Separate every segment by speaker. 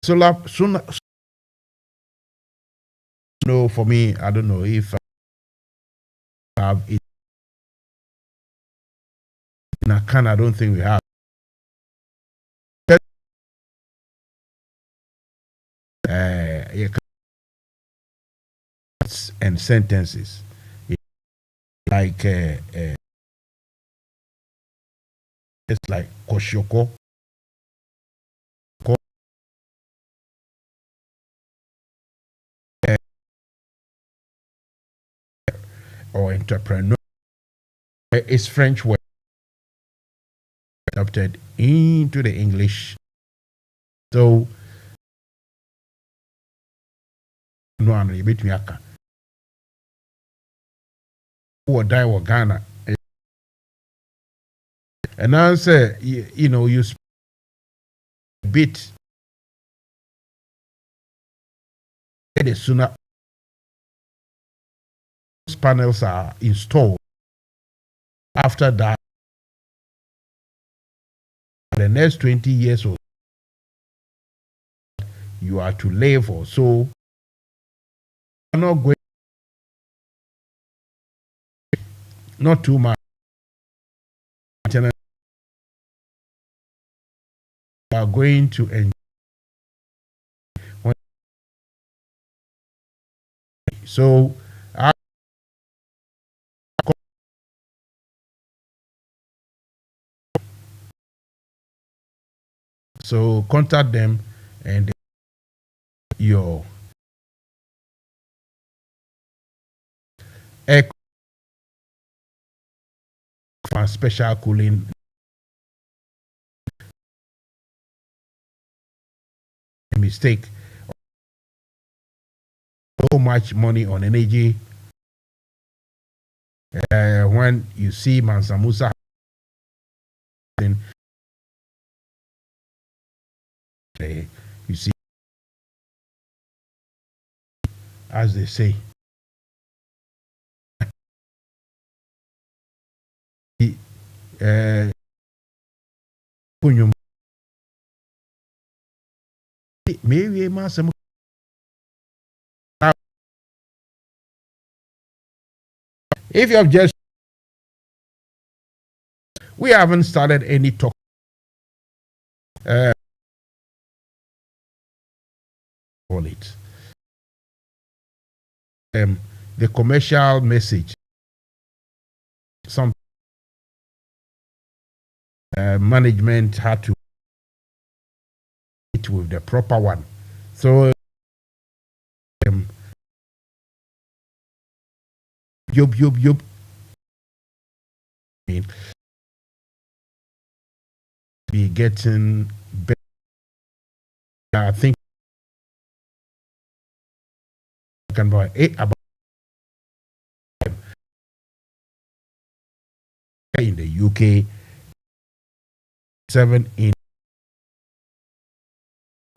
Speaker 1: soon, no, for me, I don't know if I have it in a can. I don't think we have. Yeah, and sentences like it's like koshoko or entrepreneur. It's French word adapted into the English. So no, I'm a bit miaka. Who die or Ghana. And I say, you know, you speak a bit the sooner panels are installed. After that, the next 20 years or you are to live or so. You're not going, not too much. You are going to enjoy. So, so contact them and your air special cooling mistake. So much money on energy. When you see Mansa Musa, you see, as they say, maybe Mansa. If you have just, we haven't started any talk. Call it the commercial message. Some management had to it with the proper one. So yup. I mean, be getting better. I think can buy about in the UK, 7 in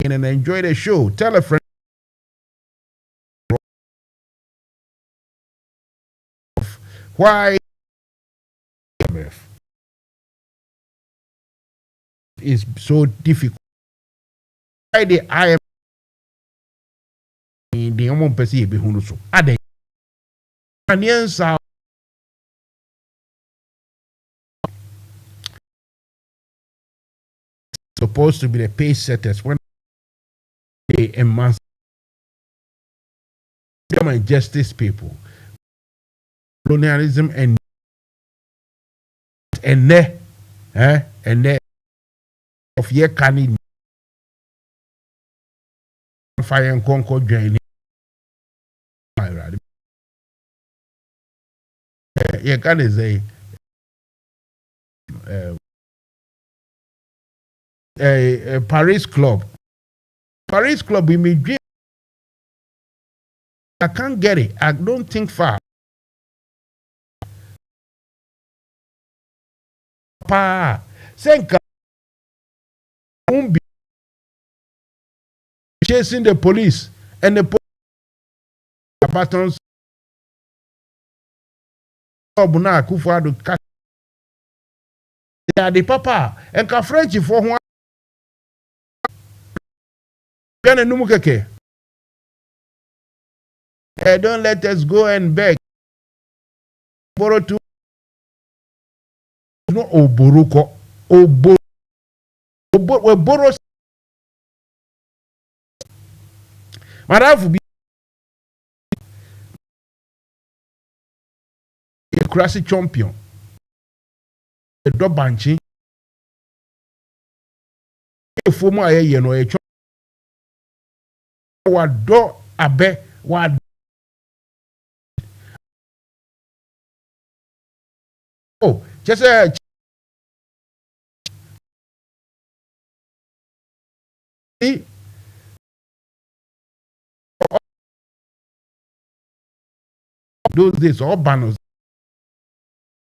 Speaker 1: and enjoy the show. Tell a friend why is so difficult. Why the IMF in the common person be who so. Are they Ghanaians are supposed to be the pace setters when they emancipate them and justice people. Colonialism and of year canning fire and concord joining. Yeah, can say Paris Club. Paris Club, we may dream. I can't get it. I don't think far. Pa, Senka won't be chasing the police and the buttons. Obuna Kufuado catch. They are the papa and ka French for one. Don't let us go and beg. Borrow to no oboruko. We borrow. Madam be a classic champion. A dog banchi. A former a no a champion. What do abe what oh just those days all banners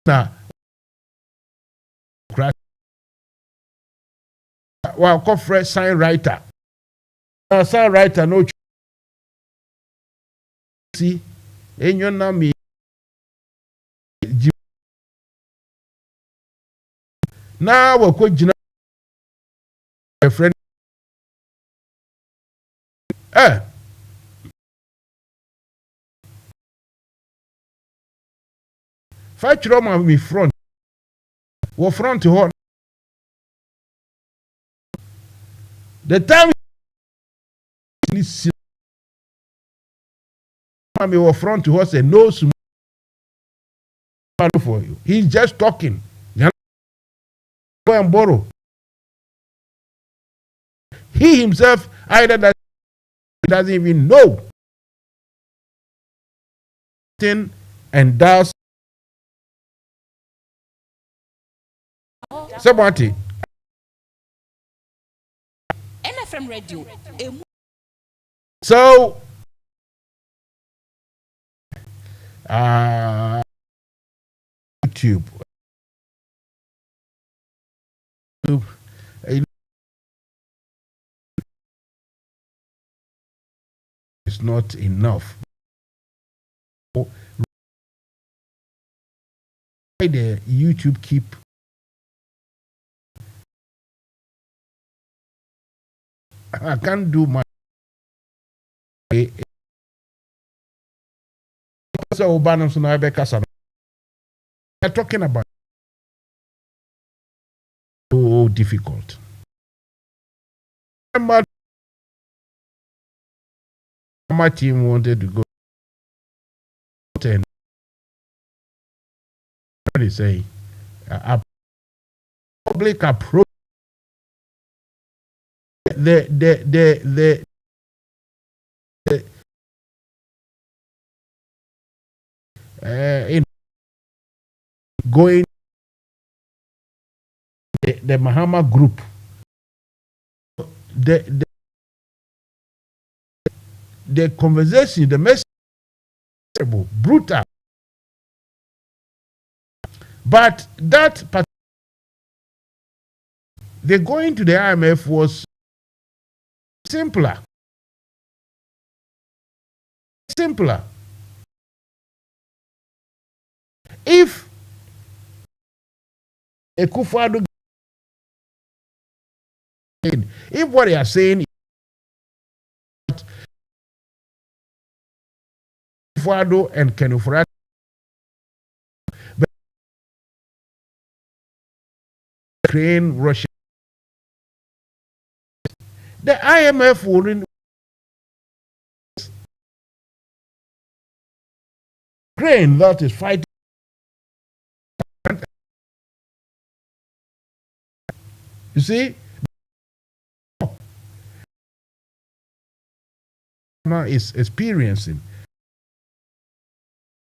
Speaker 1: now well call fresh sign writer sign writer no see in your name now we could a friend fight Roma me front we front to her the time me were front to us and no for you. He's just talking. Go and borrow. He himself either that he doesn't even know and does somebody.
Speaker 2: NFM Radio.
Speaker 1: So YouTube. It's not enough. The YouTube keep I can't do my so they're talking about so difficult. My team wanted to go and what do you say? A public approach. The in going the Mahama group, the conversation, the message, brutal, but that the going to the IMF was simpler. If a Kufado, if what they are saying is Kufado and Kenufrat Ukraine, Russia, the IMF wouldn't. Ukraine that is fighting. You see, now is experiencing.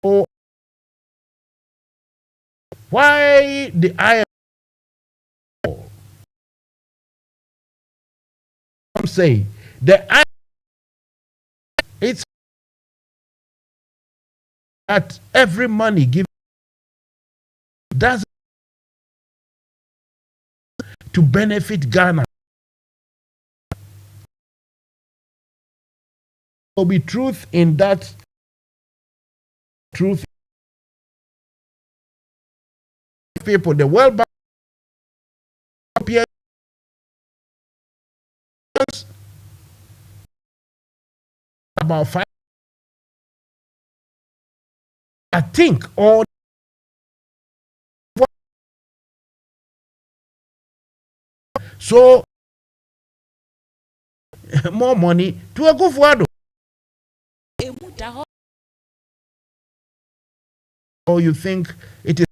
Speaker 1: Oh, why the IMF say the IMF, it's that every money given does to benefit Ghana. There will be truth in that. Truth. People, the World Bank about 5. I think all so more money to a go forward. Or you think it is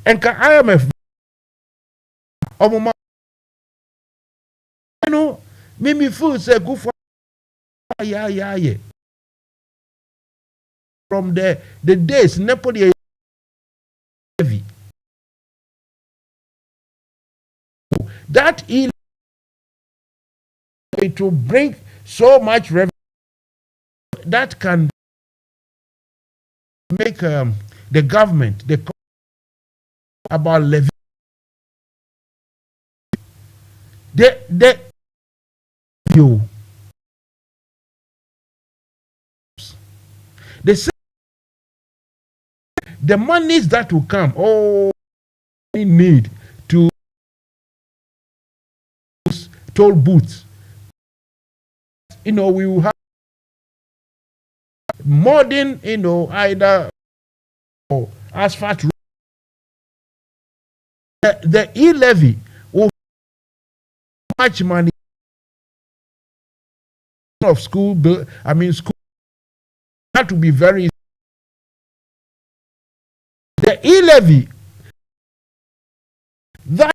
Speaker 1: and can IMF you know me food say go for yeah from the days Napoli heavy that it will bring so much revenue that can make the government about levy you they say the monies that will come we need to toll booths, we will have modern, either or asphalt. The e-levy will much money of school bill. School had to be very. The e-levy that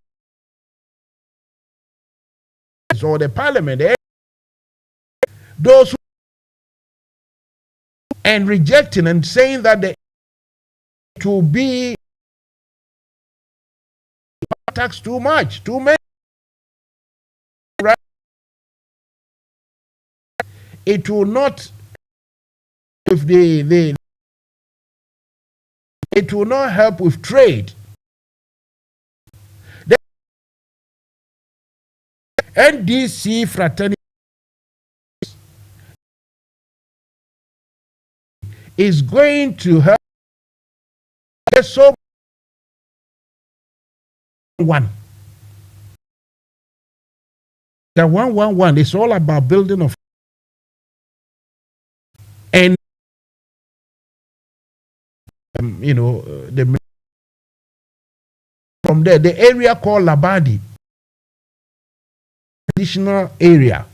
Speaker 1: or the parliament, those who and rejecting and saying that it will be tax too much, too many. Right? It will not if it will not help with trade. The NDC fraternity is going to help. There's so one. The 111 is all about building of and the from there the area called Labadi traditional area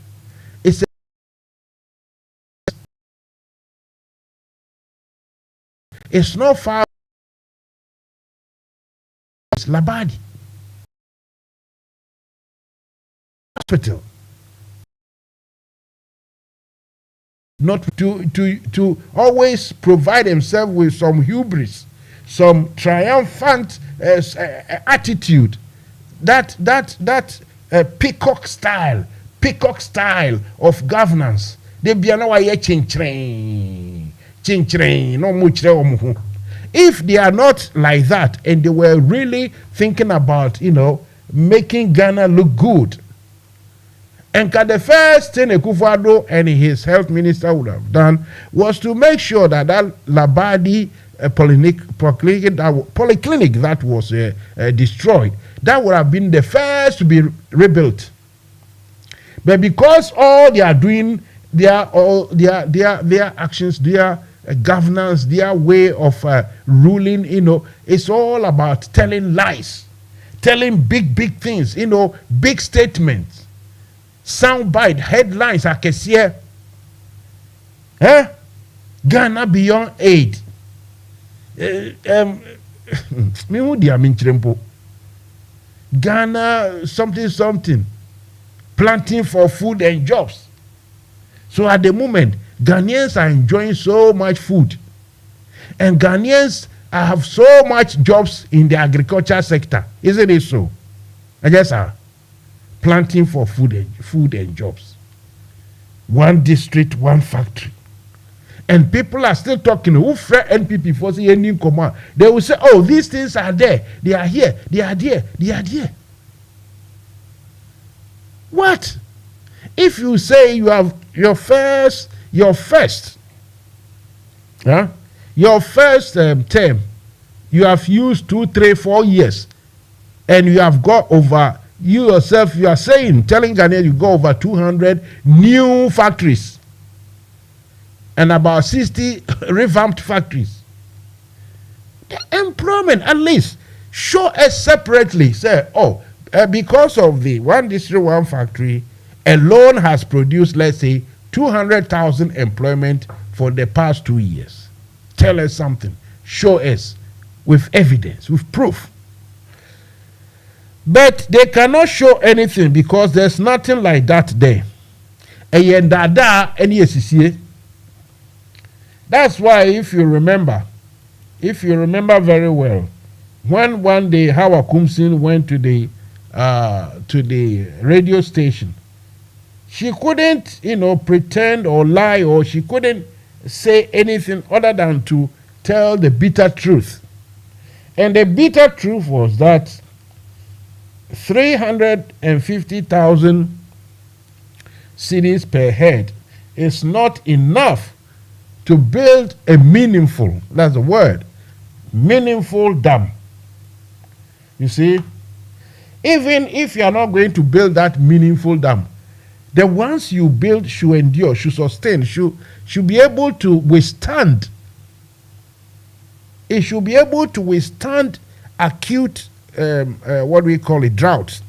Speaker 1: it's not far. It's Labadi hospital. Not to always provide himself with some hubris, some triumphant attitude, that peacock style of governance. They be no way chin no much. If they are not like that and they were really thinking about making Ghana look good, and the first thing Akufo-Addo and his health minister would have done was to make sure that Labadi polyclinic that was destroyed, that would have been the first to be rebuilt. But because all they are doing, their actions, their governance, their way of ruling, it's all about telling lies, telling big things, big statements. Soundbite headlines are here. Ghana beyond aid. Ghana something planting for food and jobs. So at the moment, Ghanaians are enjoying so much food, and Ghanaians have so much jobs in the agriculture sector. Isn't it so? Yes, sir. Planting for food and jobs. One district, one factory. And people are still talking. Who fret NPP for say any command? They will say, oh, these things are there. They are here. They are there. They are there. What? If you say you have your first term, you have used 2, 3, 4 years, and you have got over You yourself, you are telling Ghanaians you go over 200 new factories and about 60 revamped factories. The employment, at least, show us separately. Say, because of the one district, one factory alone has produced, let's say, 200,000 employment for the past 2 years. Tell us something. Show us with evidence, with proof. But they cannot show anything because there's nothing like that there. That's why if you remember very well, when one day Hawa Kumsin went to the radio station, she couldn't, pretend or lie, or she couldn't say anything other than to tell the bitter truth. And the bitter truth was that 350,000 cedis per head is not enough to build a meaningful, that's the word, meaningful dam. You see, even if you are not going to build that meaningful dam, the ones you build should endure, should sustain, should be able to withstand. It should be able to withstand acute, droughts.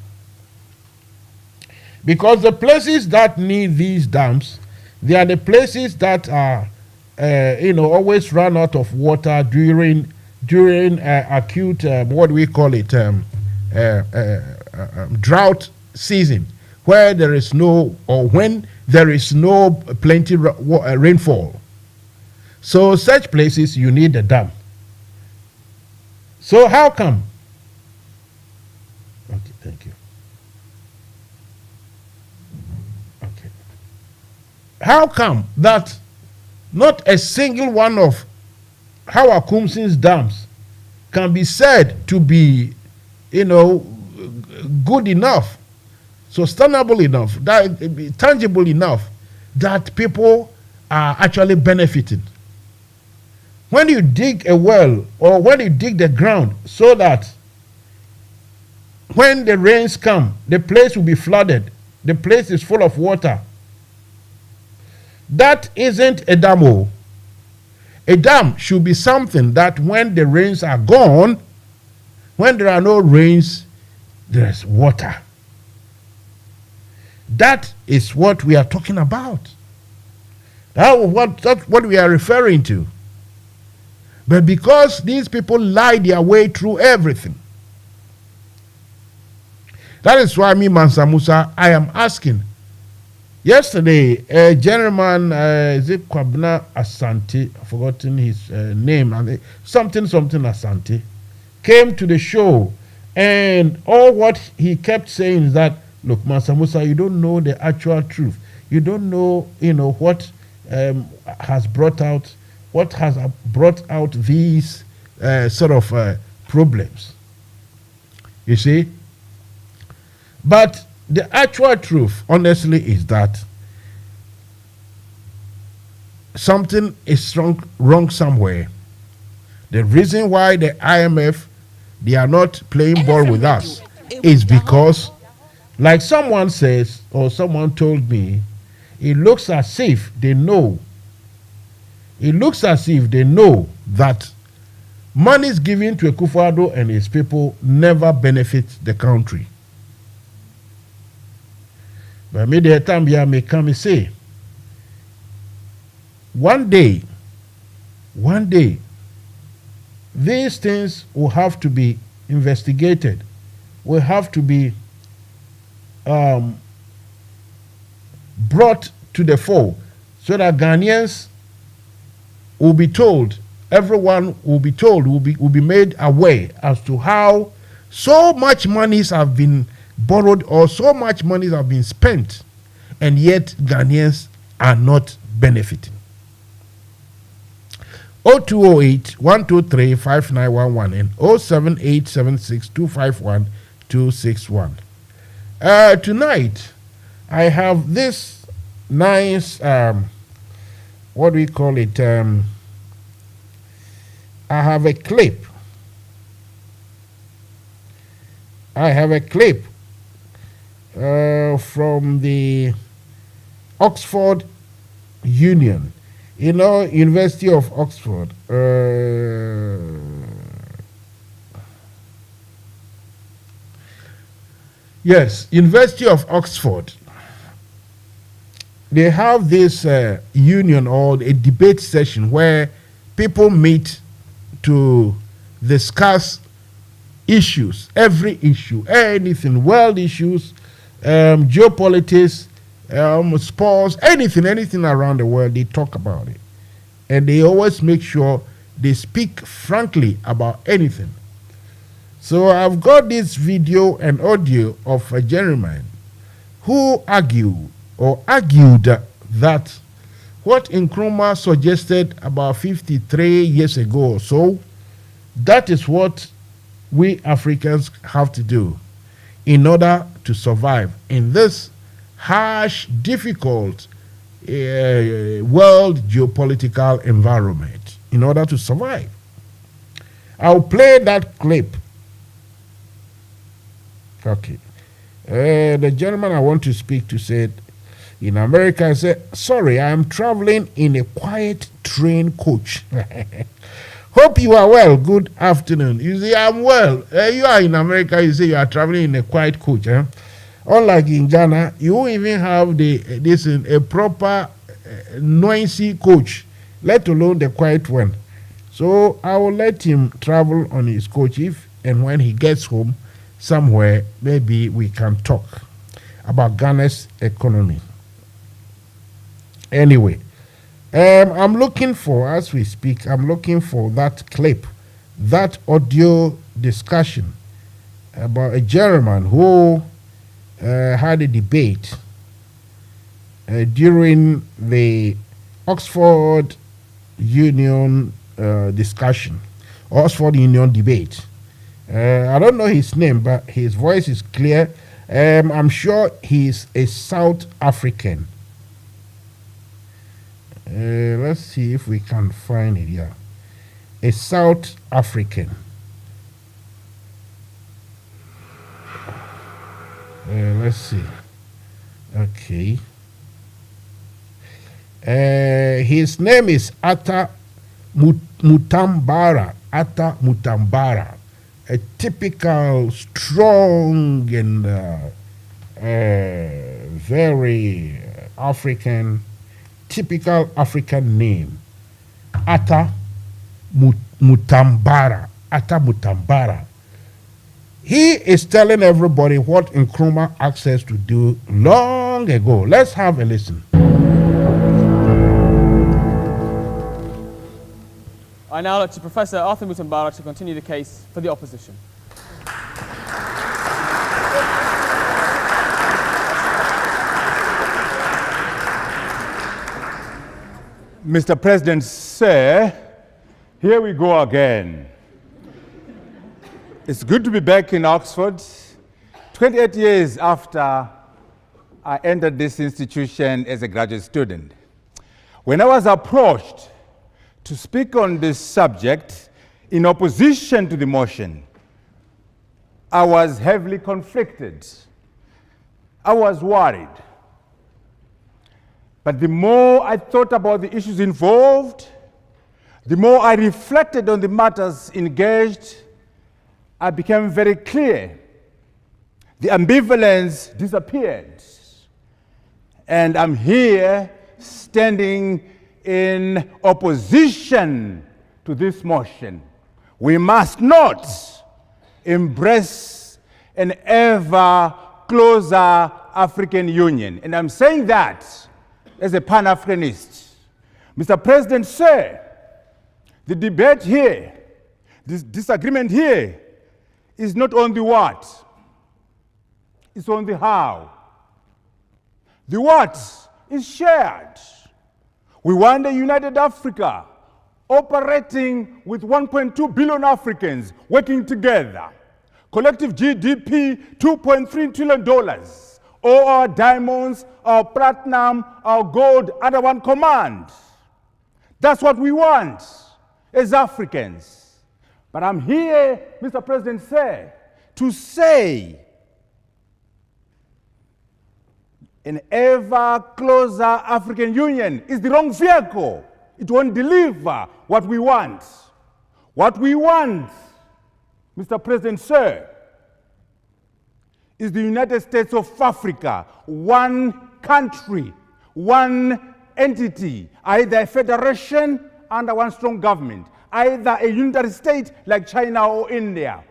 Speaker 1: Because the places that need these dams, they are the places that are, always run out of water during acute, drought season, where there is no, or when there is no plenty rainfall. So such places you need a dam. So how come? Okay, thank you. Okay. How come that not a single one of Hawa Kumsin's dams can be said to be, good enough, sustainable enough, that tangible enough that people are actually benefiting? When you dig a well, or when you dig the ground so that when the rains come, the place will be flooded, the place is full of water, that isn't a dam. A dam should be something that when the rains are gone, when there are no rains, there's water. That is what we are talking about. That's what we are referring to. But because these people lie their way through everything, that is why me, Mansa Musa, I am asking. Yesterday, a gentleman, is it Kwabna Asante, I've forgotten his name, something Asante, came to the show, and all what he kept saying is that, look, Mansa Musa, you don't know the actual truth. You don't know, what has brought out these problems. You see? But the actual truth, honestly, is that something is wrong somewhere. The reason why the IMF, they are not playing ball with us is because, like someone says, or someone told me, it looks as if they know that monies given to Akufo-Addo and his people never benefit the country. But maybe the time here may come and say, one day, these things will have to be investigated, will have to be brought to the fore, so that Ghanaians will be told, everyone will be told, will be made aware as to how so much monies have been borrowed or so much monies have been spent, and yet Ghanaians are not benefiting. 0208 123 5911 and 07876 251 261. Tonight, I have this nice, I have a clip from the Oxford Union. University of Oxford. Yes, University of Oxford. They have this union or a debate session where people meet to discuss issues, every issue, anything, world issues, geopolitics, sports, anything around the world, they talk about it. And they always make sure they speak frankly about anything. So I've got this video and audio of a gentleman who argued that what Nkrumah suggested about 53 years ago or so, that is what we Africans have to do in order to survive in this harsh, difficult world geopolitical environment. In order to survive, I'll play that clip. Okay. The gentleman I want to speak to said, in America, I said, sorry, I'm traveling in a quiet train coach. Hope you are well. Good afternoon. You say, I'm well. You are in America, you say you are traveling in a quiet coach. Unlike in Ghana, you even have a proper noisy coach, let alone the quiet one. So I will let him travel on his coach if and when he gets home somewhere, maybe we can talk about Ghana's economy. Anyway, I'm looking for, as we speak, I'm looking for that clip, that audio discussion about a gentleman who had a debate during the Oxford Union discussion, Oxford Union debate. I don't know his name, but his voice is clear. I'm sure he's a South African. Let's see if we can find it here. A South African. Let's see. Okay. His name is Atta Mutambara. Atta Mutambara. A typical strong and very African, typical African name. Atta Mutambara. Atta Mutambara. He is telling everybody what Nkrumah asked us to do long ago. Let's have a listen.
Speaker 3: I now look to Professor Arthur Mutambara to continue the case for the opposition.
Speaker 4: Mr. President, sir, here we go again. It's good to be back in Oxford, 28 years after I entered this institution as a graduate student. When I was approached to speak on this subject in opposition to the motion, I was heavily conflicted. I was worried. But the more I thought about the issues involved, the more I reflected on the matters engaged, I became very clear. The ambivalence disappeared. And I'm here standing in opposition to this motion. We must not embrace an ever closer African Union. And I'm saying that as a Pan-Africanist. Mr. President, sir, the debate here, this disagreement here, is not on the what, it's on the how. The what is shared. We want a united Africa operating with 1.2 billion Africans working together. Collective GDP, $2.3 trillion. All our diamonds, our platinum, our gold under one command. That's what we want as Africans. But I'm here, Mr. President, sir, to say an ever closer African Union is the wrong vehicle. It won't deliver what we want. What we want, Mr. President, sir, is the United States of Africa, one country, one entity, either a federation under one strong government, either a unitary state like China or India.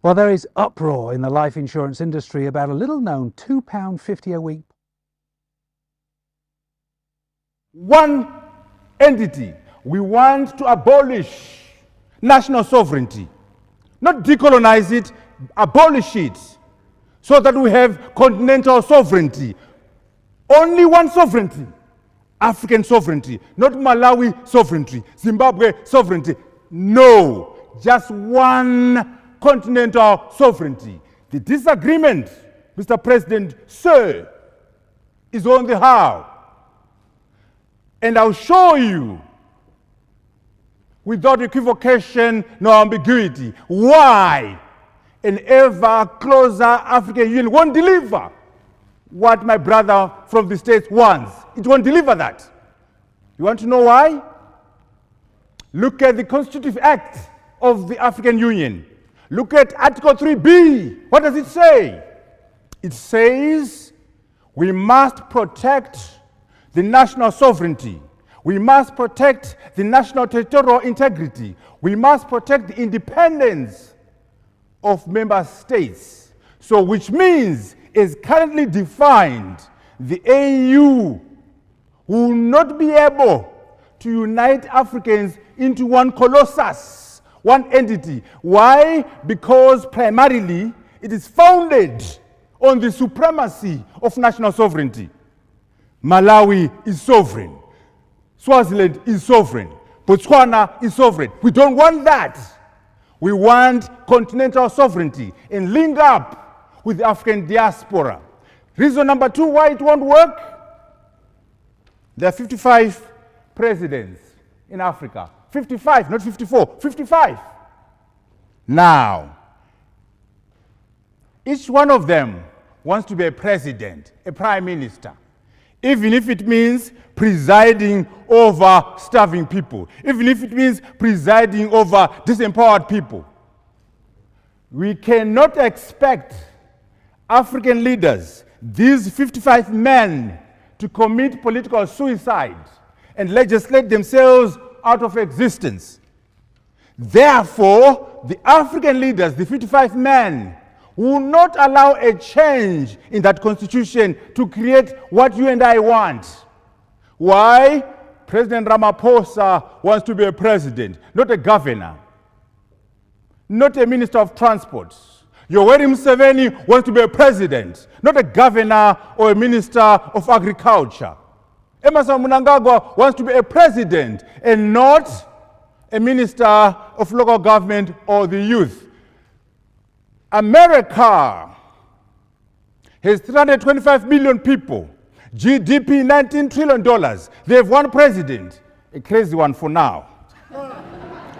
Speaker 5: Well, there is uproar in the life insurance industry about a little-known £2.50 a week.
Speaker 4: One entity. We want to abolish national sovereignty, not decolonize it, abolish it, so that we have continental sovereignty. Only one sovereignty, African sovereignty, not Malawi sovereignty, Zimbabwe sovereignty. No, just one continental sovereignty. The disagreement, Mr. President, sir, is on the how. And I'll show you, without equivocation nor ambiguity, why an ever closer African Union won't deliver what my brother from the States wants. It won't deliver that. You want to know why? Look at the Constitutive Act of the African Union. Look at Article 3B. What does it say? It says we must protect the national sovereignty. We must protect the national territorial integrity. We must protect the independence of member states. So, which means, is currently defined, the AU will not be able to unite Africans into one colossus, one entity. Why? Because primarily it is founded on the supremacy of national sovereignty. Malawi is sovereign. Swaziland is sovereign. Botswana is sovereign. We don't want that. We want continental sovereignty and link up with the African diaspora. Reason number two why it won't work: there are 55 presidents in Africa. 55, not 54, 55. Now, each one of them wants to be a president, a prime minister, even if it means presiding over starving people, even if it means presiding over disempowered people. We cannot expect African leaders, these 55 men, to commit political suicide and legislate themselves out of existence. Therefore, the African leaders, the 55 men, will not allow a change in that constitution to create what you and I want. Why? President Ramaphosa wants to be a president, not a governor, not a minister of transport. Yoweri Museveni wants to be a president, not a governor or a minister of agriculture. Emerson Mnangagwa wants to be a president and not a minister of local government or the youth. America has 325 million people, GDP $19 trillion. They have one president, a crazy one for now.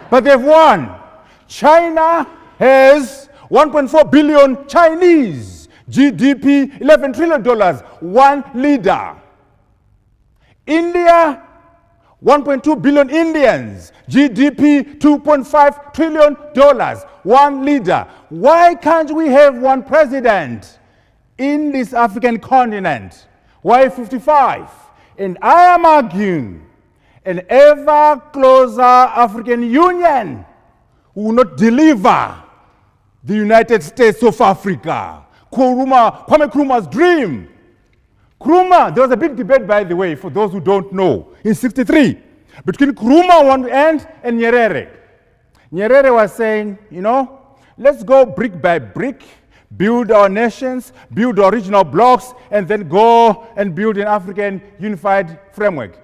Speaker 4: But they've won. China has 1.4 billion Chinese, GDP $11 trillion, one leader. India, 1.2 billion Indians, GDP $2.5 trillion, one leader. Why can't we have one president in this African continent? Why 55? And I am arguing an ever closer African Union will not deliver the United States of Africa. Kwame Nkrumah's dream. Nkrumah, there was a big debate, by the way, for those who don't know, in '63, between Nkrumah on one end and Nyerere. Nyerere was saying, you know, let's go brick by brick, build our nations, build our regional blocks, and then go and build an African unified framework.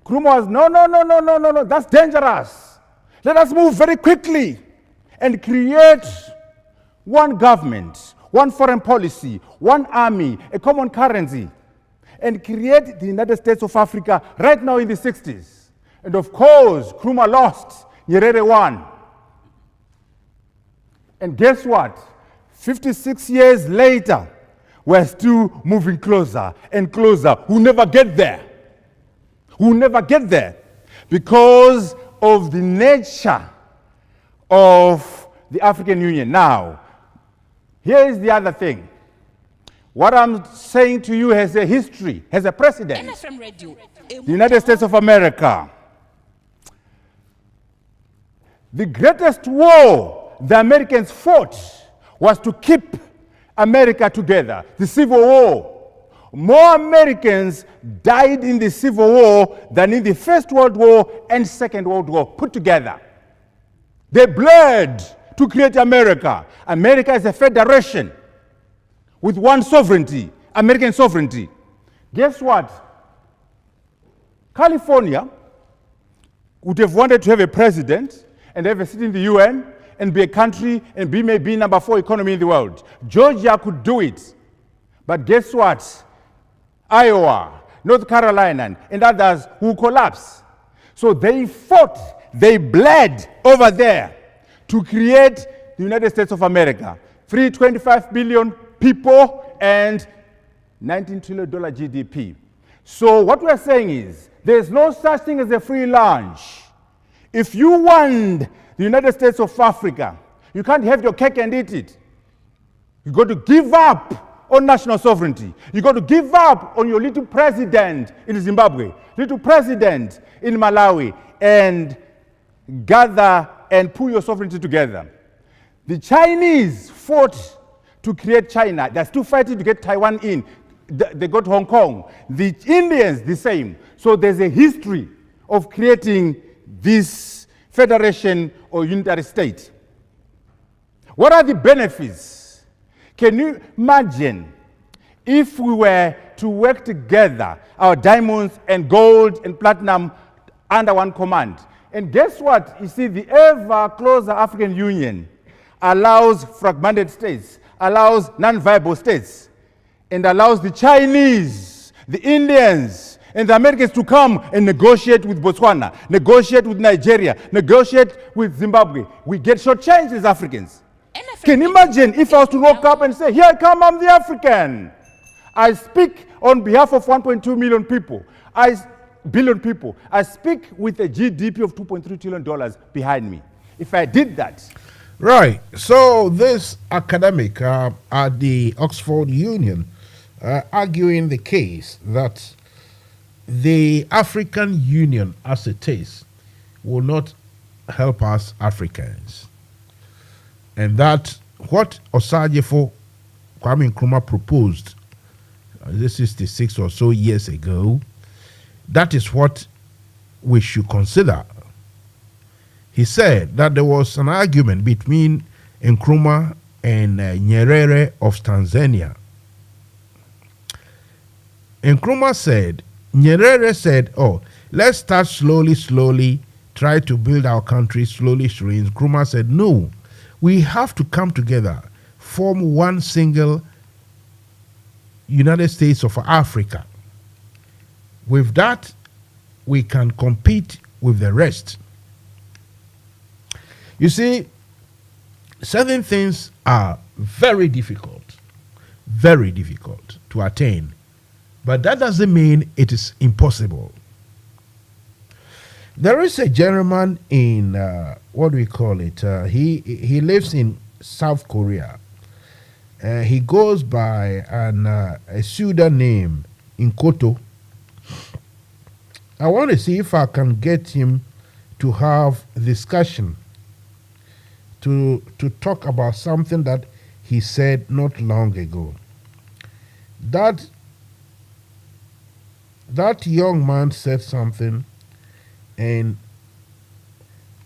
Speaker 4: Nkrumah was, no, that's dangerous. Let us move very quickly and create one government, one foreign policy, one army, a common currency, and create the United States of Africa right now in the 60s. And of course, Nkrumah lost, Nyerere won. And guess what? 56 years later, we're still moving closer and closer. We'll never get there. We'll never get there because of the nature of the African Union. Now, here is the other thing. What I'm saying to you has a history, has a precedent.
Speaker 2: NFM Radio.
Speaker 4: The United States of America. The greatest war the Americans fought was to keep America together, the Civil War. More Americans died in the Civil War than in the First World War and Second World War put together. They bled to create America. America is a federation with one sovereignty, American sovereignty. Guess what? California would have wanted to have a president and have a seat in the UN and be a country and be maybe number 4 economy in the world. Georgia could do it. But guess what? Iowa, North Carolina, and others will collapse. So they fought, they bled over there to create the United States of America. 325 billion people and $19 trillion GDP. So what we're saying is, there's no such thing as a free lunch. If you want the United States of Africa, you can't have your cake and eat it. You got to give up on national sovereignty. You got to give up on your little president in Zimbabwe, little president in Malawi, and gather and pull your sovereignty together. The Chinese fought to create China. They're still fighting to get Taiwan in. They got Hong Kong. The Indians, the same. So there's a history of creating this federation or unitary state. What are the benefits? Can you imagine if we were to work together, our diamonds and gold and platinum under one command? And guess what? You see, the ever closer African Union allows fragmented states, allows non-viable states, and allows the Chinese, the Indians, and the Americans to come and negotiate with Botswana, negotiate with Nigeria, negotiate with Zimbabwe. We get shortchanged as Africans. Can you imagine if I was to walk up and say, here I come, I'm the African. I speak on behalf of 1.2 million people, billion people. I speak with a GDP of $2.3 trillion behind me. If I did that.
Speaker 1: Right. So this academic at the Oxford Union arguing the case that the African Union as it is will not help us Africans. And that what Osagyefo Kwame Nkrumah proposed 66 or so years ago, that is what we should consider. He said that there was an argument between Nkrumah and Nyerere of Tanzania. Nkrumah said, Nyerere said, oh, let's start slowly, try to build our country slowly. Nkrumah said, no, we have to come together, form one single United States of Africa. With that, we can compete with the rest. You see, certain things are very difficult to attain, but that doesn't mean it is impossible. There is a gentleman in, he lives in South Korea. He goes by a pseudonym in Koto. I want to see if I can get him to have a discussion to talk about something that he said not long ago. That young man said something, and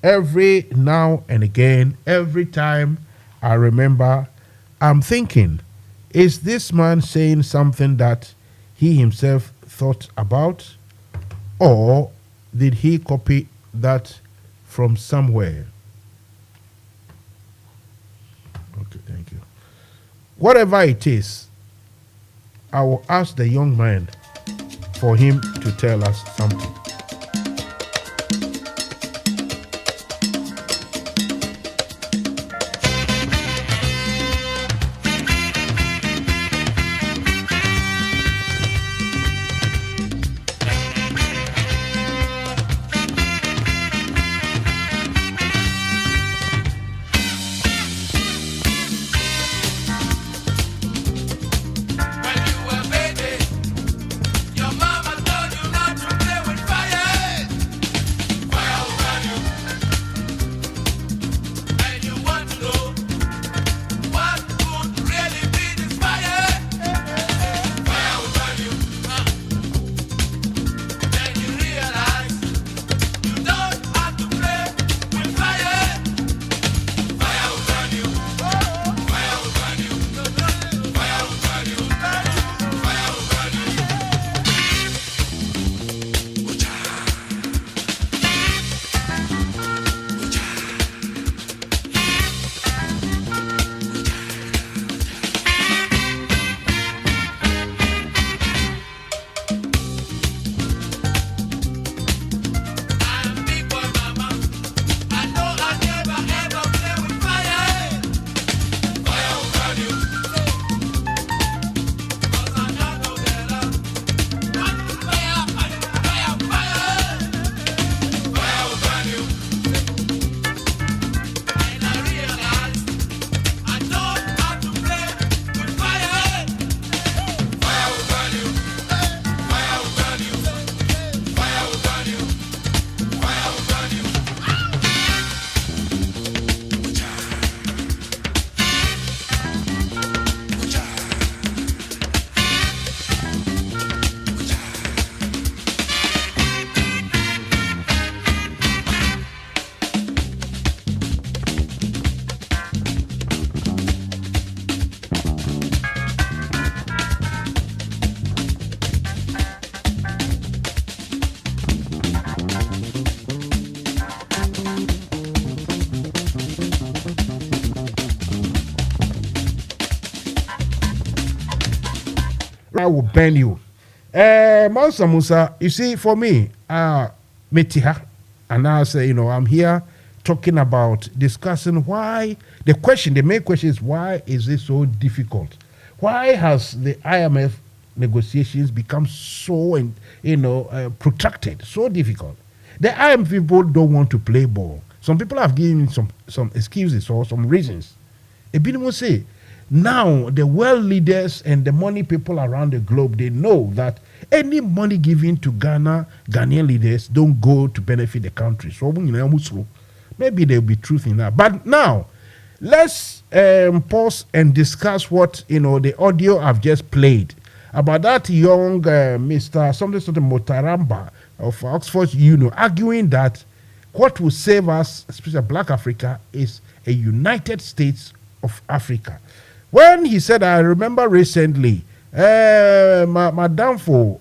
Speaker 1: every now and again, every time I remember, I'm thinking, is this man saying something that he himself thought about, or did he copy that from somewhere? Okay, thank you. Whatever it is, I will ask the young man for him to tell us something. I will burn you. Mansa Musa, you see, for me, Metiha, and I say, I'm here talking about discussing why the main question is why is it so difficult? Why has the IMF negotiations become so, protracted, so difficult? The IMF people don't want to play ball. Some people have given some excuses or some reasons. A bit will say, now the world leaders and the money people around the globe, they know that any money given to Ghanaian leaders don't go to benefit the country. So maybe there'll be truth in that. But now, let's pause and discuss what the audio I've just played about that young Mr. something Motaramba of Oxford arguing that what will save us, especially Black Africa, is a United States of Africa. When he said, I remember recently, Madam for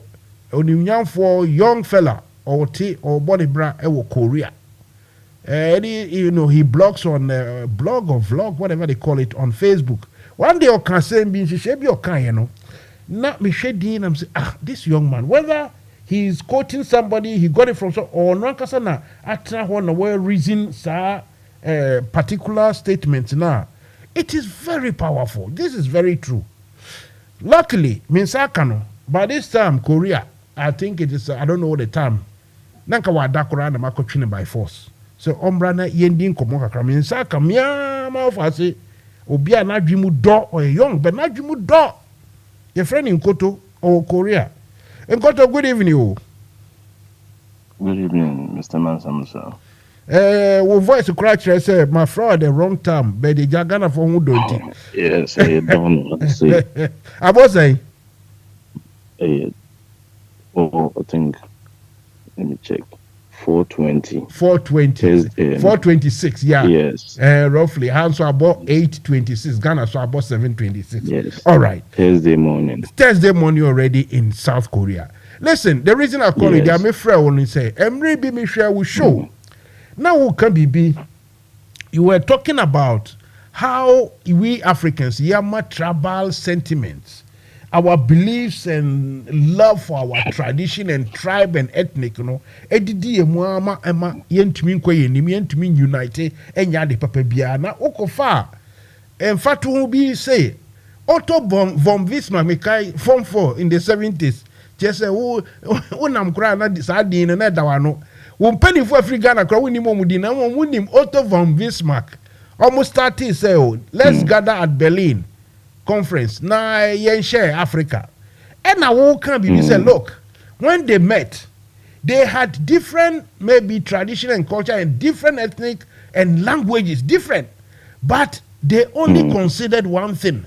Speaker 1: young fella or body bra Korea. He blogs on blog or vlog, whatever they call it, on Facebook. One day, I can say, not me shading. I'm saying, this young man, whether he's quoting somebody, he got it from some, or not, kasana, atra one where reason, sir, particular statements now. It is very powerful. This is very true. Luckily, Mansa Kano, by this time, Korea, I think it is, I don't know the time, Nanka wa dakura na makochine by force. So, ombrana yendin komoka krami. Mansa kamia maofasi, obia na jimu do, or young, but na jimu do. Your friend in Koto or Korea. In Koto, good evening.
Speaker 6: Good evening, Mr. Mansa Musa.
Speaker 1: We voice crash, I say, my fraud the wrong time, but the Jagana for who don't it?
Speaker 6: Yes, I don't say.
Speaker 1: I was saying,
Speaker 6: I think, let me check. 420.
Speaker 1: 426, yeah.
Speaker 6: Yes.
Speaker 1: Roughly. Hands are about 826. Ghana so about 726.
Speaker 6: Yes.
Speaker 1: All right.
Speaker 6: Thursday morning
Speaker 1: already in South Korea. Listen, the reason I call it, I'm afraid only say, Emre B. Michelle will show. Now, who can be? You were talking about how we Africans, Yama tribal sentiments, our beliefs and love for our tradition and tribe and ethnic, edidi emuama ema yentumi nkwe yenim yentumi unite enya de papa bia na okofa en fatu bi say Otto von Bismarck mekai form 4 in the 70s just say wo nam kra na sa din na dawano wo mpani fu Africa na kra woni momudi na wo nim Otto von Bismarck almost started say let's gather at Berlin conference na yen share Africa and now who can be say look when they met they had different maybe tradition and culture and different ethnic and languages different but they only considered one thing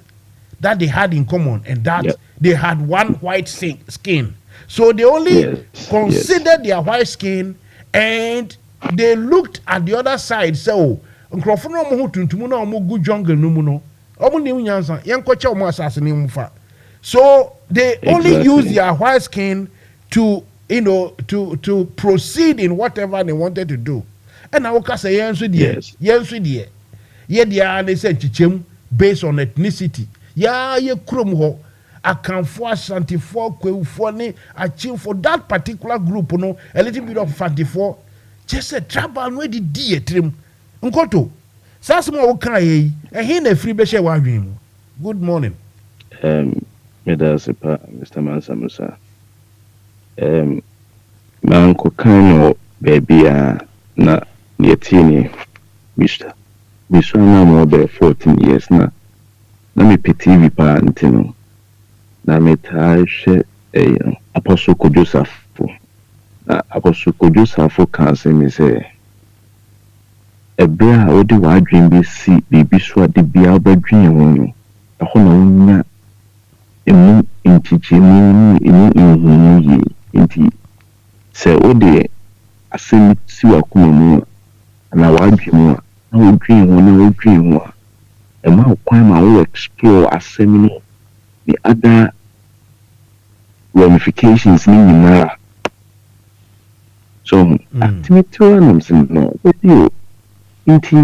Speaker 1: that they had in common and that they had one white skin so they only considered their white skin and they looked at the other side so nkrofo mo hu tuntum na mo gu jungle no mu no so they only use their white skin to to proceed in whatever they wanted to do. And I will say yes, they said based on ethnicity. Ye krum ho akanfo asantefo kwefo ne achieve for that particular group a little bit of fantifo just a trouble no di etrim nkoto. Good morning.
Speaker 6: Mr. Mansa Musa. Manko Kano baby na nietini Mr. na mo be 14 years na me TV pa ntino na me taishe Apostle Kojosafo na Apostle Kojosafo kan se me say ebea odi wa dream bi si bibi so ade bia obadwen ho no eho na wonya emu intichemu emu yi inti se odi asem si wa kuma mu na wa dwen mu na wo dwen ho e ma kwan ma wo explore asem no the other ramifications ni nyinara so activity one am no you inti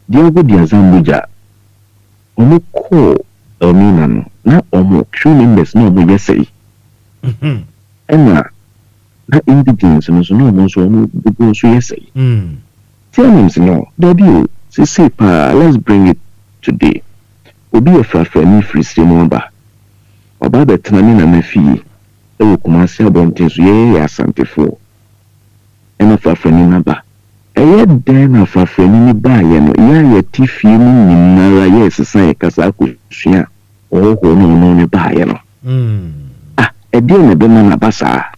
Speaker 6: diago dia zambuja omo ko omina no na omo military members no mo yesay ena na indigenous no so no mo so no do so yesay tell them no baby say pa let's bring it today obi efrafra ni free stream ba oba betena ni na mafi e wo kumase abonten so ye asantefo ena frafra ni na ba eye den na frafra ni ba ye no ye tifi mu nyinara ye sesa ye kasa akusua o no ni ba ye no e de na be na basa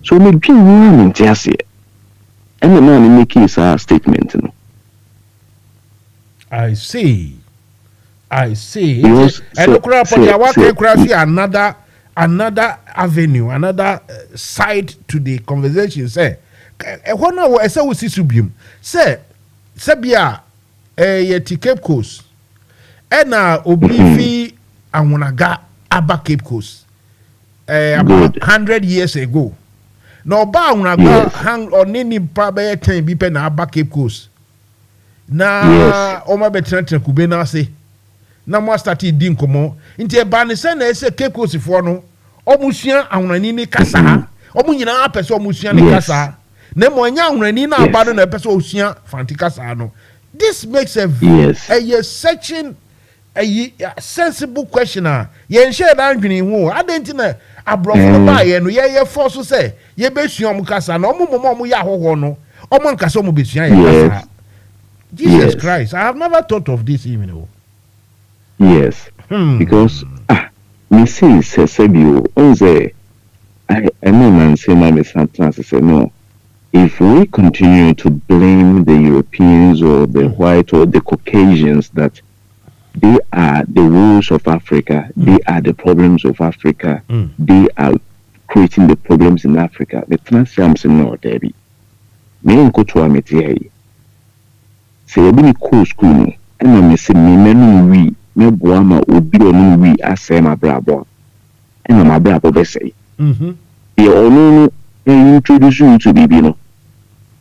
Speaker 6: so me bi ni ntiase and the man making his statement. No?
Speaker 1: I see.
Speaker 6: Yes,
Speaker 1: And another avenue, another side to the conversation. Say, when I say we see subium, say, Sabia, yeti Cape Coast, and obifi and wanaga aba Cape Coast, about 100 years ago. No ba una go hang on any pabe ten bi pe na aba Cape Coast na o ma betrante kube na ase na mo start di nkomo nti e ba ne se na ese Cape Coast fo no o musua ahunani ni kasa o mu nyina apese o musua ni kasa na mo anya ahunani na aba no na apese o sua fanti kasa no. This makes a searching a sensible question. Yen share that dream who I didn't know abrofo ba ye no ye force say ye besua mu kasa na omo ya hoho no omo nkasa omo besua ye kasa. Jesus Christ, I have never thought of this even.
Speaker 6: Yes. Because me say Sebio on say I know man say my sometimes say no. If we continue to blame the Europeans or the white or the Caucasians that they are the woes of Africa, they are the problems of Africa, they are creating the problems in Africa. The transams no Debbie. Me unko to ameti say ebi ko school and me say me menu we me boama obi onu we asem abrabo. And my brabo be say. They onu introduce you to bibi no.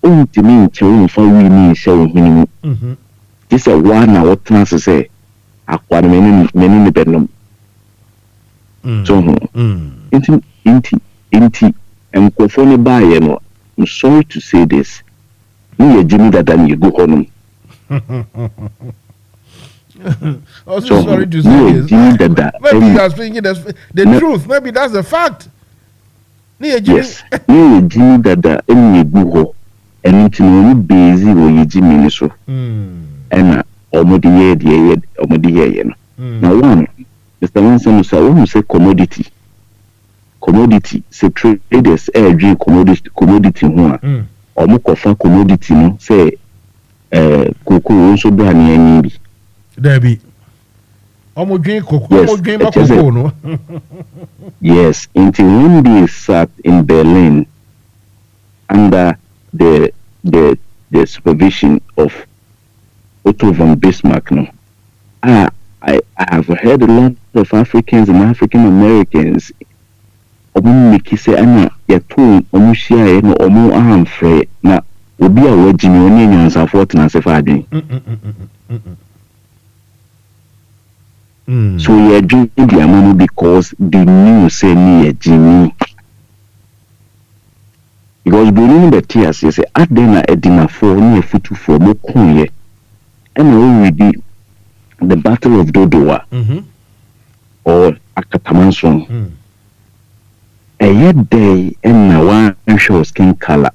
Speaker 6: Untimi nche for we ni show him. This a one na what trans say akwade many bedlam. So inti enkofo ne ba ye no. I'm sorry to say this. Me Jimmy that you go on.
Speaker 1: Also sorry to say this. Maybe you are speaking the truth. Maybe that's the fact.
Speaker 6: Yes. Me Jimmy that you go and it's no busy or you Jimmy so. And omodi now one Mr. Mansa who say commodity say traders drink commodity ho omo kofa commodity no say cocoa so bra na ani bi
Speaker 1: Debbie omo drink cocoa omo drink cocoa no.
Speaker 6: Yes, until when they sat in Berlin under the supervision of Otto von Bismarck no. I have heard a lot of Africans and African Americans omu make say ana yato omu share no omu amfre na obi a wagini oni nyansa fort na sefa adwen. So ye drink the amount because they knew say me Jimmy. Because believing the tears, you say at then edina for near futu for mo kunye. And already the Battle of Dodowa or Akatamanson. A yet day and now one show skin color.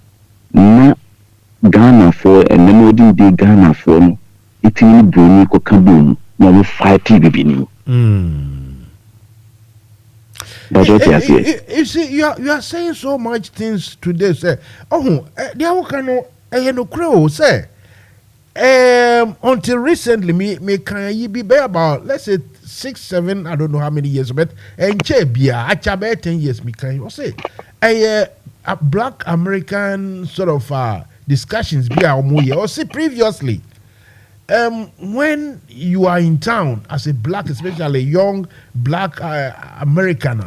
Speaker 6: Na Ghana for and then wouldn't be Ghana for it in Bruni Kokabum. No fight bibini. That's what I say.
Speaker 1: You see, you are saying so much things today, sir. Oh, the Awakano, no crow, sir. Until recently, me can you be about, let's say 6, 7, I don't know how many years, but and Chebia, I 10 years, me can you say a black American sort of discussions be our more or see previously. When you are in town as a black, especially a young black American,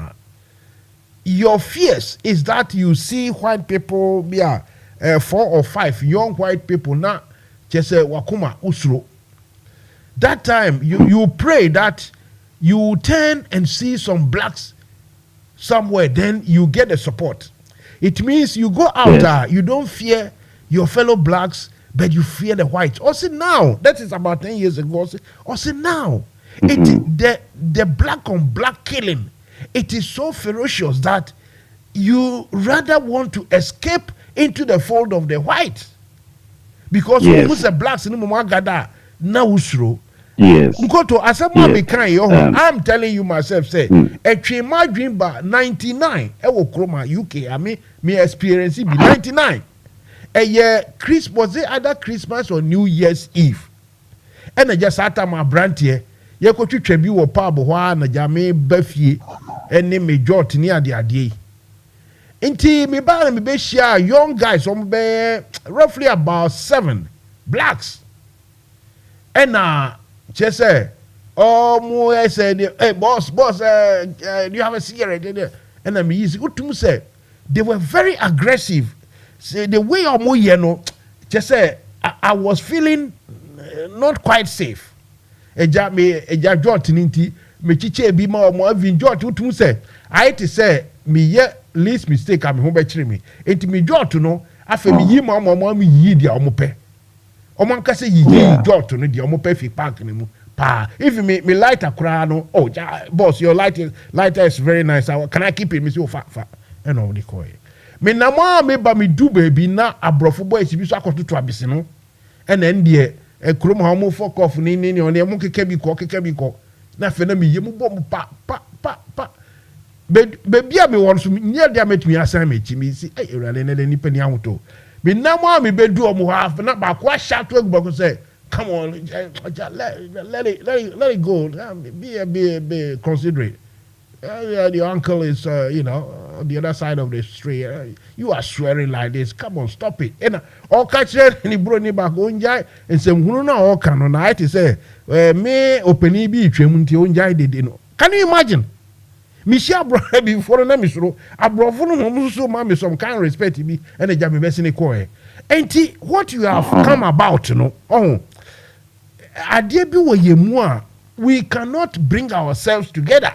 Speaker 1: your fears is that you see white people, 4 or 5 young white people now just wakuma usro. That time you pray that you turn and see some blacks somewhere, then you get the support. It means you go out there, you don't fear your fellow blacks, but you fear the whites. Also now, that is about 10 years ago. Also now, the black on black killing, it is so ferocious that you rather want to escape into the fold of the white. Because who's the blacks in the now usro.
Speaker 6: Yes.
Speaker 1: Go to I'm telling you myself, say a chima dream by 99 UK. I mean me experience be 99. A year Christmas was it either Christmas or New Year's Eve. And I just sat at my brand here. You go to Trebu or Pabo na Jame Buffy and name me Jot near the idea. Inti me ba me be share young guys roughly about 7 blacks. And just say, oh, Mo said, hey, boss, do you have a cigarette? And I'm easy. Good to say, they were very aggressive. Say the way just say, I was feeling not quite safe. Me jot ninti, me chiche be more vin jot to say. I had to say, me least mistake I'm home by me. It me jot to know, after me ye mama me ye dia omope. Oman ka say ye jot to know the omope fi park ni mu. If you me light a crown, oh, boss, your lighter is very nice. Can I keep it? Me say, oh, fat. And all the coy. Me na ma me ba me do baby na abrofo boy si bi so akoto to abise no. And then the krom ha mo fuck off ni on the mo keke bi ko. Na fe na me ye mo bom pa. Baby a me won so near dia metumi asan me chi me si eh urale na ni pani ahoto. Me na ma me be do omo half na ba kwa sha to egbo say come on, let it go. Be considerate. The uncle is, on the other side of the street. You are swearing like this. Come on, stop it. And all catch it, and he brought me back on jai and say, "Who know all can on night?" He say, "Me open be tremunti on jai did you know?" Can you imagine? Michelle brought before the name I brought for so mammy some kind of respect to me and a jam best in a coy. And what you have come about, we cannot bring ourselves together.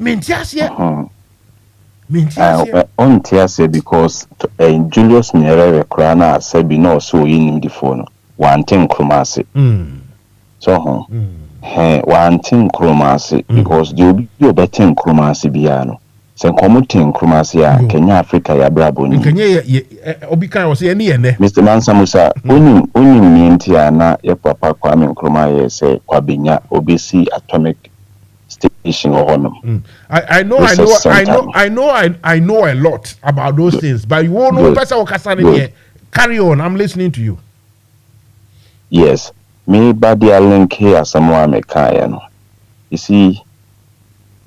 Speaker 1: Because
Speaker 6: Julius Nyerere Krana said, "No, so in the phone, one thing Kromasi." So, one thing Kromasi, because you'll be betting Kromasi Biano. Sen commuting Krumasia, Kenya, Africa, ya brabo.
Speaker 1: Obika was any
Speaker 6: Mr. Mansa Musa, only Mientiana, your papa Kwame Nkrumah say, Kwabinya, OBC Atomic Station or Honum.
Speaker 1: I know a lot about those things, but you won't know Pastor Okasani here. Carry on, I'm listening to you.
Speaker 6: Yes, me body a link here, someone me kayano. You see,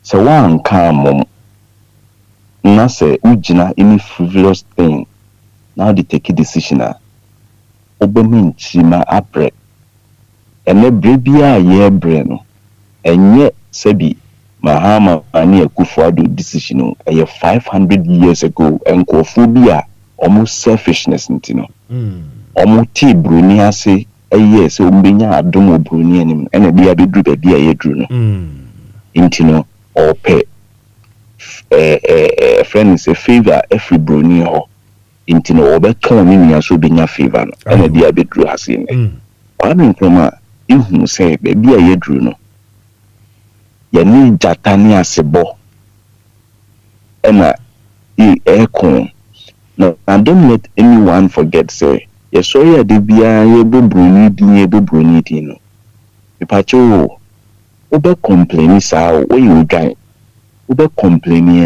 Speaker 6: so one come. Na say ujina any frivolous thing now they take a decision obemin chima apre ene brebia ye brain enye sebi Mahama ani Akufo-Addo decision 500 years ago enkophobia almost selfishness ntino omuti bruni ase yes ombenya adom bruni anim ene bia bedru ba bia ye dru no ntino ope friend is a favor every brony ho intino obeton ni so benya favor no and dia bedru ase ne Kwame Nkrumah ihu say baby a yedru no ya ni jatani asebo ena ekon no, and don't let anyone forget say ye sorry de bia ye bobroni din no ipacho obe complain sa we you guy ube complaining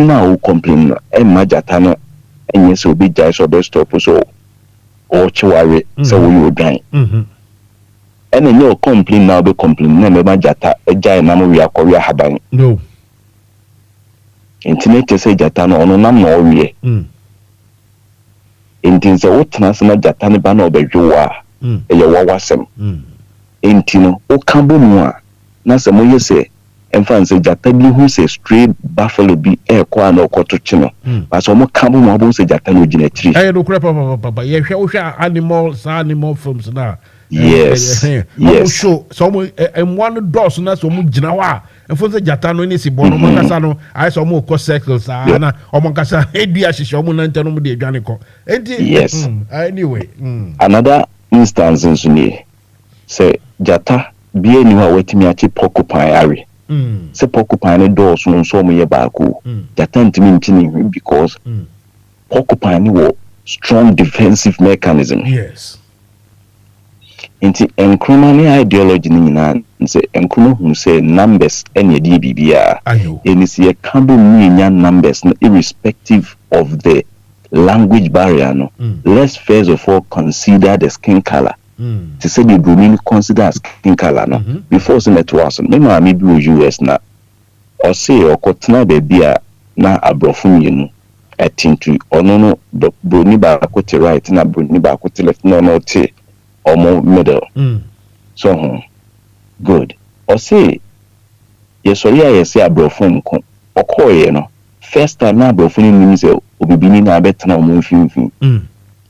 Speaker 6: now complain e majata no enye so be jai so be stop so o chiware so we ogan and enye o complain now be complain na me majata e jai na mo wi akori haban
Speaker 1: no
Speaker 6: internet say jata no ono nam no wi entin se o tena na jata ne ba na obedwo a e ye wawasem entino o kambo mu a na se mo yese and fancy Jatabi who say straight buffalo be air quan or cotochino. But some camel mobile say Jatano Ginetri.
Speaker 1: I don't crap, Papa. Yes, animal films now.
Speaker 6: Yes.
Speaker 1: Yes. Show some and one doors na so mu gina wa. Enfo se jata no ni si bono mo kasa no I so mo ko circles na omo kasa edua hihye omo na ntano mo de adwane ko.
Speaker 6: Yes.
Speaker 1: Anyway.
Speaker 6: Another instance in Suni. Say jata be ni wa wetimi achi porcupine are. Say porcupine doors no so mo ye baako. Jata ntimi ntini because porcupine wo strong defensive mechanism.
Speaker 1: Yes.
Speaker 6: Inti enkroma ne ideology ni nyina nse enkroma hu say numbers ene di bibia eni se kando nya numbers no irrespective of the language barrier no. Let's first of all consider the skin color. To say the Brunei consider skin color no before say that was me ma me bi US na or say or kotena bebia na abrofo yenu etintu ono no Brunei ba kote right na Brunei ba kote left no te omo middle. So good. Or say yes or yes abrofo nko okoye no first time na abrofo ni say obibini na betena omo mfimfin.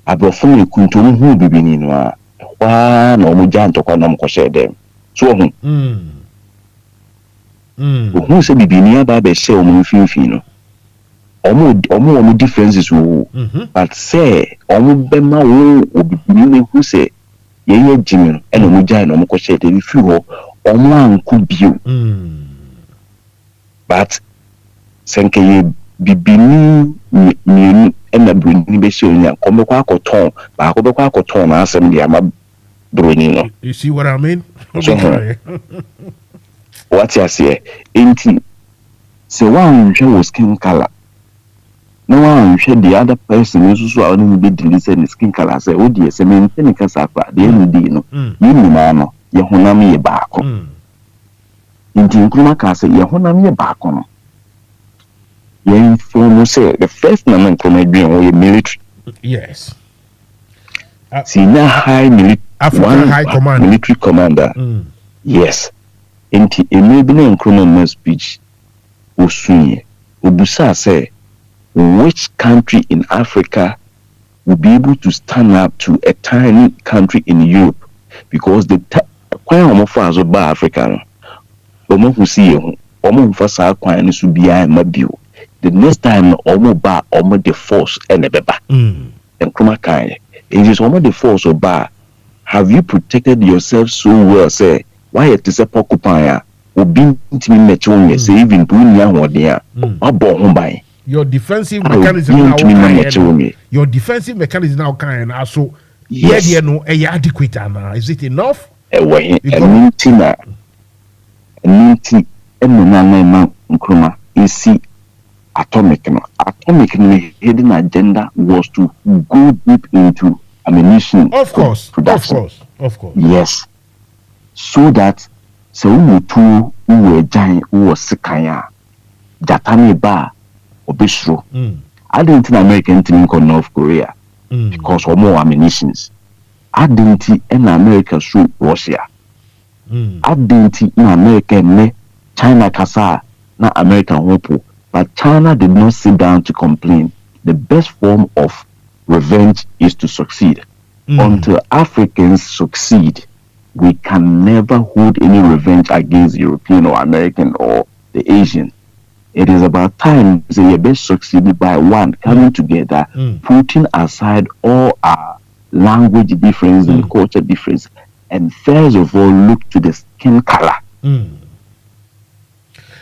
Speaker 6: Abrofo ni kuntu hu obibini no a wa na omo janto kwa na mkoshe dem. So who say bibini aba be share omo mfimfin no. Omo differences wo but say omo bema wo obibini who say ye jimi eno mo jai no mo ko share dey fi ho omo anku bio but senke ye bibini mi ena bruni be share nya ko me kwa akoton ba ko be kwa akoton na asem dia ma bruni no.
Speaker 1: You see what I mean?
Speaker 6: So, what you say enti se one was skin color. No one should the other person is so only be deleted skin color. Say, oh dear, say, maintain Casapa, the end, you know, Yahonami Bako. In Tinkruma Casa, Yahonami Bako. Yen from say the first man comedian military.
Speaker 1: Yes.
Speaker 6: Senior high
Speaker 1: African high command.
Speaker 6: Military commander. Yes. Inti maybe in criminal speech. Osunye. Obusa say. Which country in Africa will be able to stand up to a tiny country in Europe? Because the quite almost as about Africa, almost who see you, almost for South Quine should be I mabio. The next time, almost bar almost the force and a beba. And Kruma kind. It is almost the force of bar. Have you protected yourself so well? Say, why it is a porcupine? Or being intimate, say, even doing young or there, or born by. Your defensive mechanism now kind so yes no adequate is it enough atomic hidden agenda was to go deep into ammunition of course yes so that so we two who were giant who was sikaya jatani ba obisro. I didn't think American team in North Korea because of more ammunitions. I didn't in America through Russia. I didn't in America ne China kasa na American hope, but China did not sit down to complain. The best form of revenge is to succeed. Until Africans succeed, we can never hold any revenge against European or American or the Asian. It is about time they best succeeded by one coming together, putting aside all our language difference and culture difference, and first of all look to the skin color.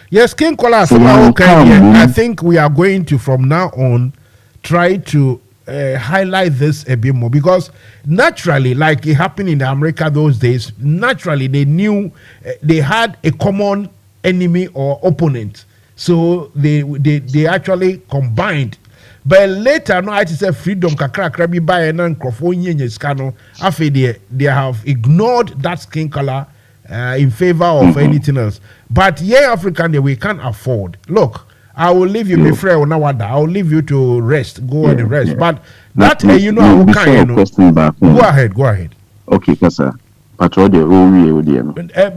Speaker 6: Yes, skin color. So
Speaker 1: I think we are going to from now on try to highlight this a bit more because naturally, like it happened in America those days, naturally they knew they had a common enemy or opponent. So they actually combined. But later, no, I say freedom kakra bi by and scano. After they have ignored that skin color in favor of anything else. But yeah, African we can't afford. Look, I will leave you before I will leave you to rest, go and rest. But that you know, go ahead.
Speaker 6: Okay, Kasa. But all the whole way with them.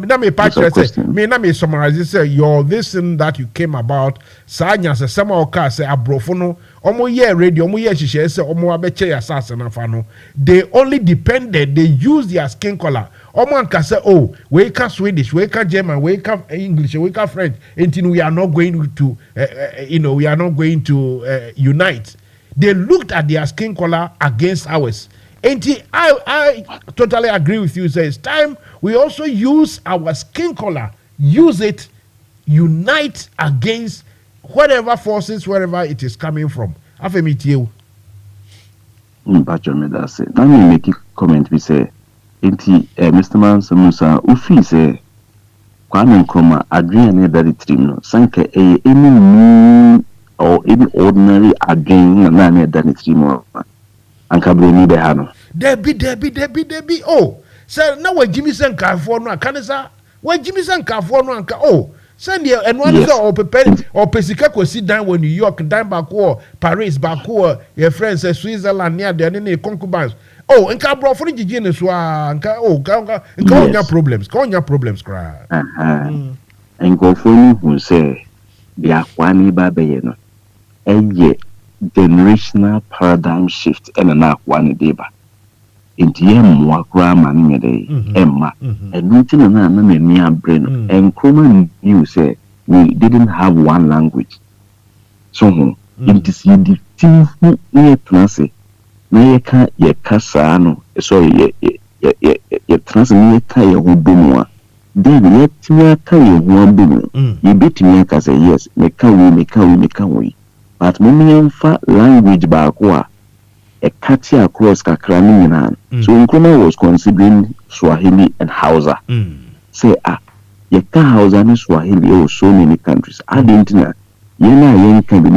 Speaker 1: Na me patch say me na me summarize say your this thing that you came about sanya say some of car say abrofo no omo ye radio omo ye hihye say omo abeche ya sase na fa no they only depended, they use their skin color. Omo anka say oh we can Swedish, we can German, we can English, we can French, until we are not going to we are not going to unite. They looked at their skin color against ours. And I totally agree with you. Say it's time we also use our skin color, use it, unite against whatever forces, wherever it is coming from. Have a meet you.
Speaker 6: But you made that say. Now me make a comment. We say, Mr. Mansa Musa, ufi say, Kwame Nkrumah agree on that trim no. Sanke any new or any ordinary again na na that trim. Ankabrini behano.
Speaker 1: Debbie. Oh, sir, now when Jimmy San California, Canada, when Jimmy San California, oh, send you and one or prepare or Pesica sit down when New York, down back or Paris, back or your friends, Switzerland, near the any concubines. Oh, and Cabro for the genus, call your problems, cry.
Speaker 6: And go for me who say, the Aquani Babayeno, and yet. Generational paradigm shift and an one deba. Into more grammar in a day, Emma, and nothing and near brain. And Nkrumah knew say we didn't have one language. So, it is the team who near transit. Nayaka ye casano, sorry, ye transmeka ye wubumwa. Then yet me carry one bumu. You beat me as a yes, make we. But Mumianfa language bakwa a catchy across Kakrani Minan. So Nkrumah was considering Swahili and Hausa. Say Yeka Hausa and Swahili so many countries. I didn't know. Yena yen can be